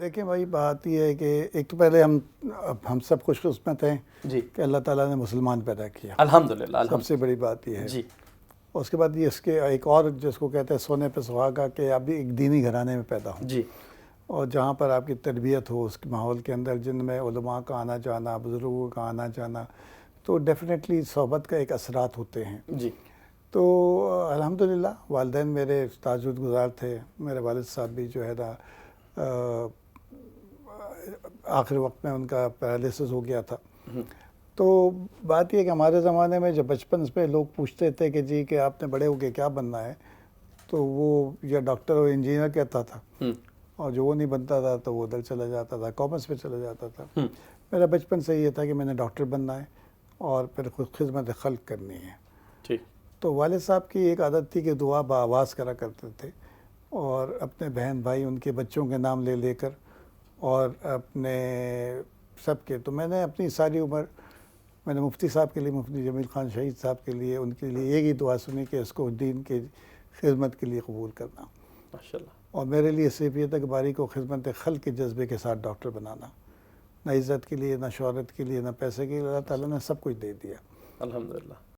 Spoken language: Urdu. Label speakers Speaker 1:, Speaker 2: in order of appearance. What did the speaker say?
Speaker 1: دیکھیں بھائی، بات یہ ہے کہ ایک تو پہلے ہم سب خوش قسمت ہیں
Speaker 2: جی
Speaker 1: کہ اللہ تعالیٰ نے مسلمان پیدا کیا،
Speaker 2: الحمدللہ
Speaker 1: سب سے بڑی بات یہ ہے۔
Speaker 2: جی
Speaker 1: اس کے بعد یہ اس کے ایک اور جس کو کہتے ہیں سونے پہ سہاگا، کہ آپ بھی ایک دینی گھرانے میں پیدا ہوں،
Speaker 2: جی
Speaker 1: اور جہاں پر آپ کی تربیت ہو، اس کے ماحول کے اندر جن میں علماء کا آنا جانا، بزرگوں کا آنا جانا، تو ڈیفینیٹلی صحبت کا ایک اثرات ہوتے ہیں۔
Speaker 2: جی
Speaker 1: تو الحمدللہ والدین میرے تہجد گزار تھے، میرے والد صاحب بھی جو ہے نا آخر وقت میں ان کا پیرالسس ہو گیا تھا۔ تو بات یہ کہ ہمارے زمانے میں جب بچپن میں لوگ پوچھتے تھے کہ جی کہ آپ نے بڑے ہو کے کیا بننا ہے، تو وہ یا ڈاکٹر اور انجینئر کہتا تھا، اور جو وہ نہیں بنتا تھا تو وہ ادھر چلا جاتا تھا، کامرس پہ چلا جاتا تھا۔ میرا بچپن سے یہ تھا کہ میں نے ڈاکٹر بننا ہے اور پھر خدمت خلق کرنی ہے۔
Speaker 2: ٹھیک۔
Speaker 1: تو والد صاحب کی ایک عادت تھی کہ دعا بآواز کرا کرتے تھے، اور اپنے بہن بھائی ان کے بچوں کے نام لے لے کر، اور اپنے سب کے، تو میں نے اپنی ساری عمر میں نے مفتی صاحب کے لیے، مفتی جمیل خان شہید صاحب کے لیے، ان کے لیے ایک ہی دعا سنی کہ اس کو دین کی خدمت کے لیے قبول کرنا،
Speaker 2: ماشاءاللہ۔
Speaker 1: اور میرے لیے صرف یہ تھا کہ باری کو خدمت خلق کے جذبے کے ساتھ ڈاکٹر بنانا، نہ عزت کے لیے، نہ شہرت کے لیے، نہ پیسے کے لیے، اللہ تعالیٰ نے سب کچھ دے دیا۔
Speaker 2: الحمدللہ۔